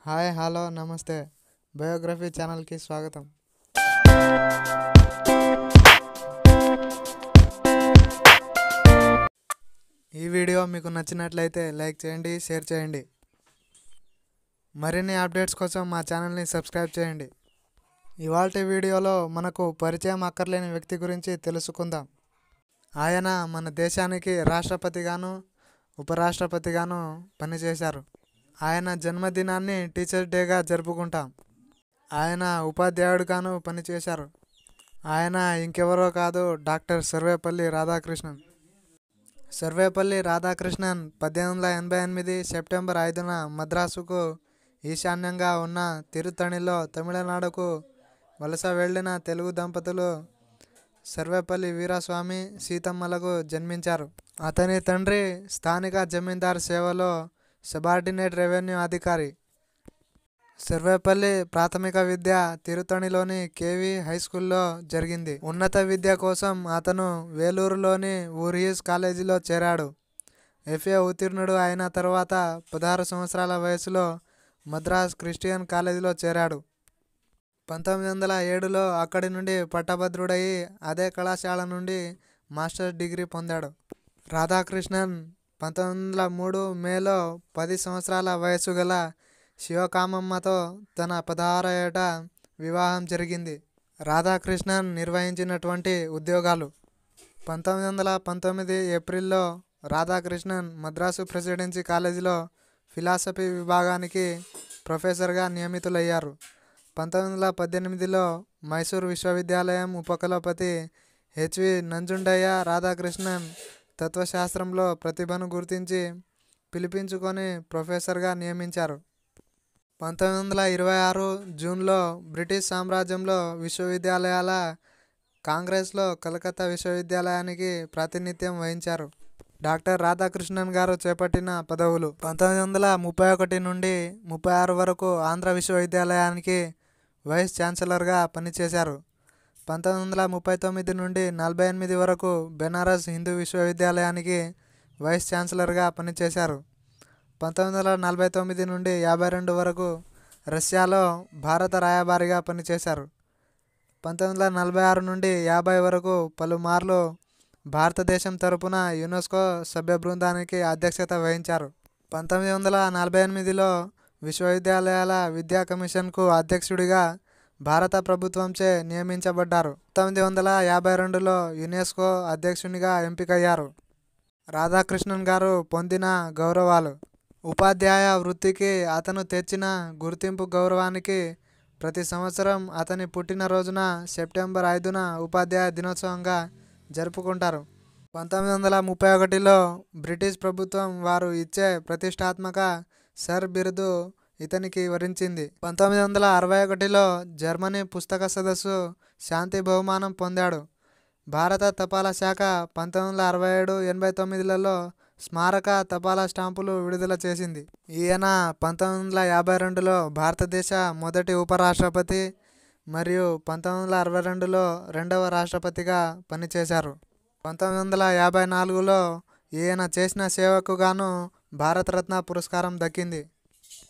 Hi hello నమస్తే biography ఛానల్కి స్వాగతం. ఈ వీడియో మీకు నచ్చినట్లయితే లైక్ చేయండి, షేర్ చేయండి. మరిన్ని అప్డేట్స్ కోసం మా ఛానల్ని సబ్స్క్రైబ్ చేయండి. ఇవాల్టి వీడియోలో మనకు పరిచయం అక్కర్లేని వ్యక్తి గురించి తెలుసుకుందాం. ఆయన మన దేశానికి రాష్ట్రపతిగాను ఉపరాష్ట్రపతిగాను పనిచేశారు. ఆయన జన్మదినాన్ని టీచర్స్ డేగా జరుపుకుంటాం. ఆయన ఉపాధ్యాయుడిగాను పనిచేశారు. ఆయన ఇంకెవరో కాదు, డాక్టర్ సర్వేపల్లి రాధాకృష్ణన్. సర్వేపల్లి రాధాకృష్ణన్ 1888 సెప్టెంబర్ 5న మద్రాసుకు ఈశాన్యంగా ఉన్న తిరుత్తణిలో తమిళనాడుకు వలస వెళ్లిన తెలుగు దంపతులు సర్వేపల్లి వీరాస్వామి సీతమ్మలకు జన్మించారు. అతని తండ్రి స్థానిక జమీందారు సేవలో సబార్డినేట్ రెవెన్యూ అధికారి. సర్వేపల్లి ప్రాథమిక విద్య తిరుత్తణిలోని కేవి హై స్కూల్లో జరిగింది. ఉన్నత విద్య కోసం అతను వేలూరులోని ఊర్హిస్ కాలేజీలో చేరాడు. ఎఫ్ఏ ఉత్తీర్ణుడు అయిన తర్వాత 16 సంవత్సరాల వయసులో మద్రాస్ క్రిస్టియన్ కాలేజీలో చేరాడు. 1907లో అక్కడి నుండి పట్టభద్రుడయి అదే కళాశాల నుండి మాస్టర్స్ డిగ్రీ పొందాడు. రాధాకృష్ణన్ 1903 మేలో 10 సంవత్సరాల వయసు గల శివకామమ్మతో తన 16వ ఏట వివాహం జరిగింది. రాధాకృష్ణన్ నిర్వహించినటువంటి ఉద్యోగాలు: 1919 ఏప్రిల్లో రాధాకృష్ణన్ మద్రాసు ప్రెసిడెన్సీ కాలేజీలో ఫిలాసఫీ విభాగానికి ప్రొఫెసర్గా నియమితులయ్యారు. 1918లో మైసూర్ విశ్వవిద్యాలయం ఉపకులపతి హెచ్వి నంజుండయ్య రాధాకృష్ణన్ తత్వశాస్త్రంలో ప్రతిభను గుర్తించి పిలిపించుకొని ప్రొఫెసర్గా నియమించారు. 1926 జూన్లో బ్రిటిష్ సామ్రాజ్యంలో విశ్వవిద్యాలయాల కాంగ్రెస్లో కలకత్తా విశ్వవిద్యాలయానికి ప్రాతినిధ్యం వహించారు. డాక్టర్ రాధాకృష్ణన్ గారు చేపట్టిన పదవులు: 1931 నుండి 36 వరకు ఆంధ్ర విశ్వవిద్యాలయానికి వైస్ ఛాన్సలర్గా పనిచేశారు. 1939 నుండి 48 వరకు బెనారస్ హిందూ విశ్వవిద్యాలయానికి వైస్ ఛాన్సలర్గా పనిచేశారు. 1949 నుండి 52 వరకు రష్యాలో భారత రాయబారిగా పనిచేశారు. 1946 నుండి 50 వరకు పలుమార్లు భారతదేశం తరపున యునెస్కో సభ్య బృందానికి అధ్యక్షత వహించారు. 1948లో విశ్వవిద్యాలయాల విద్యా కమిషన్కు అధ్యక్షుడిగా భారత ప్రభుత్వంచే నియమించబడ్డారు. 1952లో యునెస్కో అధ్యక్షునిగా ఎంపికయ్యారు. రాధాకృష్ణన్ గారు పొందిన గౌరవాలు: ఉపాధ్యాయ వృత్తికి అతను తెచ్చిన గుర్తింపు గౌరవానికి ప్రతి సంవత్సరం అతని పుట్టినరోజున సెప్టెంబర్ 5న ఉపాధ్యాయ దినోత్సవంగా జరుపుకుంటారు. 1931లో బ్రిటిష్ ప్రభుత్వం వారు ఇచ్చే ప్రతిష్టాత్మక సర్ బిరుదు ఇతనికి వరించింది. 1961లో జర్మనీ పుస్తక సదస్సు శాంతి బహుమానం పొందాడు. భారత తపాలా శాఖ 1967-89లలో స్మారక తపాలా స్టాంపులు విడుదల చేసింది. ఈయన 1952లో భారతదేశ మొదటి ఉపరాష్ట్రపతి మరియు 1962లో రెండవ రాష్ట్రపతిగా పనిచేశారు. 1954లో ఈయన చేసిన సేవకు గాను భారతరత్న పురస్కారం దక్కింది.